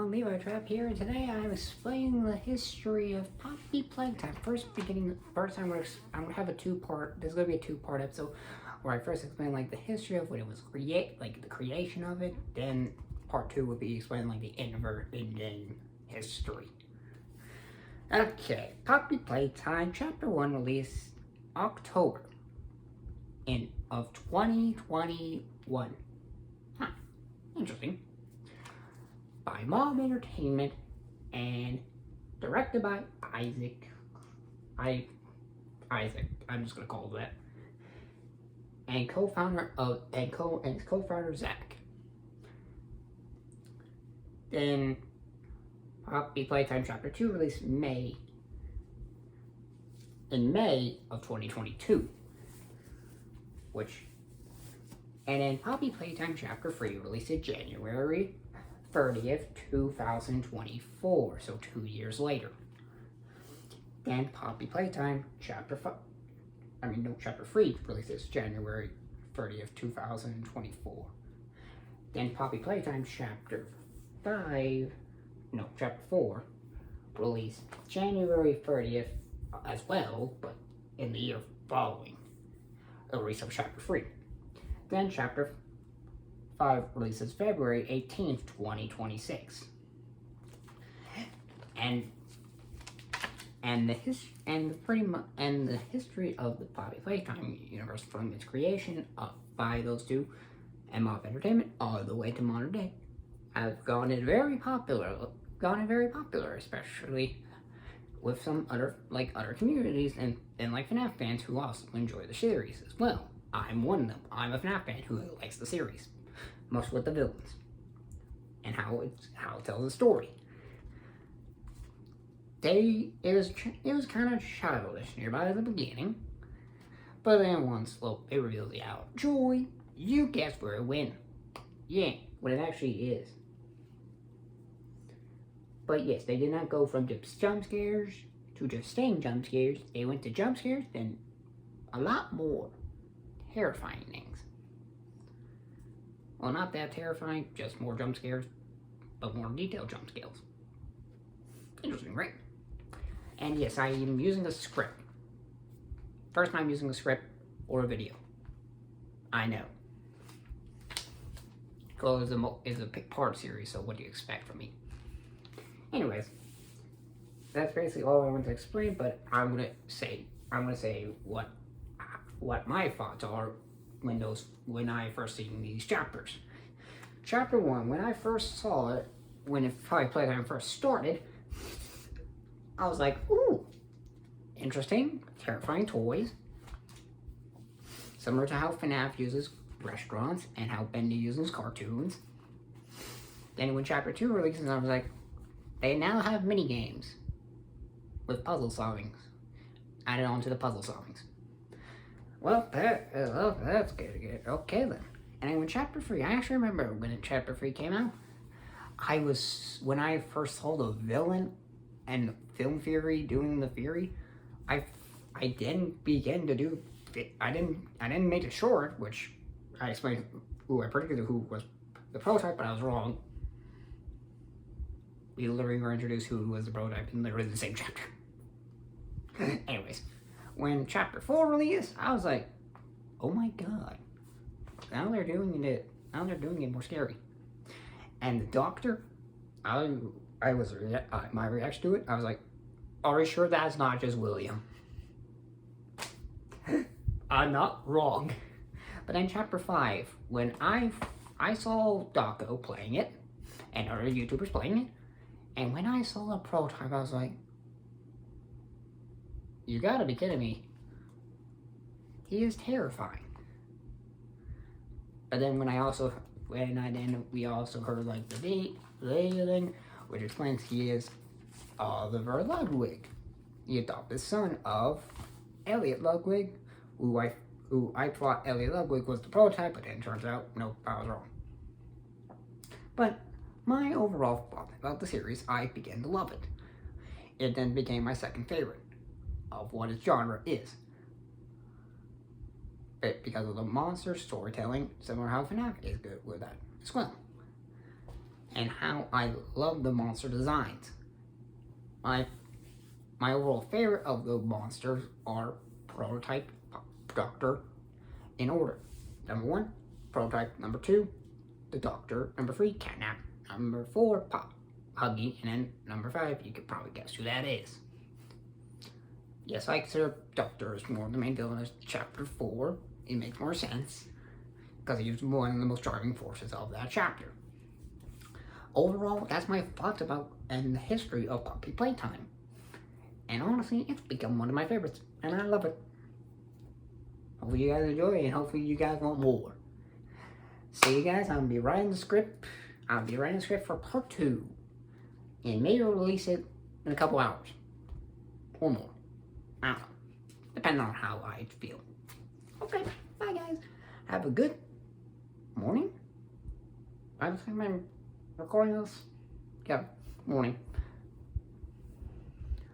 everyone, Levi Trap here, and today I'm explaining the history of Poppy Playtime. First I'm gonna have a two-part. There's gonna be a two-part episode where I first explain like the history of when it was the creation of it. Then part two would be explaining like the in-game history. Okay, Poppy Playtime Chapter 1 released October of 2021. Huh, interesting. By Mob Entertainment and directed by Isaac. I'm just gonna call it that. And his co-founder Zach. Then Poppy Playtime Chapter 2 released in May of 2022. And then Poppy Playtime Chapter 3 released in January 30th, 2024, so 2 years later. Then Poppy Playtime Chapter 3 releases January 30th, 2024. Then Poppy Playtime Chapter 4 released January 30th as well, but in the year following the release of Chapter 3. Then Chapter 5 releases February 18th, 2026. And the history of the Poppy Playtime universe from its creation by those two and Mob Entertainment all the way to modern day have gone very popular, especially with some other communities and like FNAF fans who also enjoy the series as well. I'm one of them. I'm a FNAF fan who likes the series, most with the villains and how it tells the story. It was kind of childish nearby at the beginning, but then once they revealed the out joy, you guess where it went. Yeah, what it actually is. But yes, they did not go from just jump scares to just staying jump scares. They went to jump scares, then a lot more terrifying things. Well, not that terrifying, just more jump scares, but more detailed jump scares. Interesting, right? And yes, I am using a script. First time using a script or a video. I know. Because it's a part series, so what do you expect from me? Anyways, that's basically all I want to explain, but I'm gonna say what my thoughts are when I first seen these chapters. Chapter 1, when I first saw it, when Poppy Playtime first started, I was like, ooh, interesting, terrifying toys. Similar to how FNAF uses restaurants and how Bendy uses cartoons. Then when Chapter 2 releases, I was like, they now have mini games with puzzle solvings added onto the puzzle solvings. Well, that's good. Okay then. And then when Chapter 3, I actually remember when Chapter 3 came out, when I first saw the villain and Film Theory doing the theory, I didn't begin to do it. I didn't make it short, which I explained who was the prototype, but I was wrong. We literally were introduced who was the prototype in literally the same chapter. Anyways, when Chapter 4 released, I was like, oh my god. Now they're doing it more scary. And the doctor, my reaction to it, I was like, are you sure that's not just William? I'm not wrong. But then Chapter 5, when I saw Daco playing it, and other YouTubers playing it, and when I saw the prototype, I was like, you gotta be kidding me. He is terrifying. But then we also heard like the thing, which explains he is Oliver Ludwig, the adopted son of Elliot Ludwig, who I thought Elliot Ludwig was the prototype, but then it turns out, nope, I was wrong. But my overall thought about the series, I began to love it. It then became my second favorite of what its genre is. Because of the monster storytelling, similar to how FNAF is good with that as well. and how I love the monster designs. My my overall favorite of the monsters are Prototype, Doctor, in order. Number 1, Prototype. Number 2, the Doctor. Number 3, Catnap. Number 4, Pop, Huggy. And then number 5, you could probably guess who that is. Yes, I consider Doctor as more of the main villain as Chapter 4. It makes more sense, because he's one of the most driving forces of that chapter. Overall, that's my thoughts about and the history of Puppy Playtime. And honestly, it's become one of my favorites, and I love it. Hopefully you guys enjoy it, and hopefully you guys want more. See you guys, I'll be writing the script. I'll be writing the script for part 2. And maybe I'll release it in a couple hours. Or more. I don't know. Depending on how I feel. Okay, bye guys. Have a good morning. By the time I'm recording this, yeah, morning.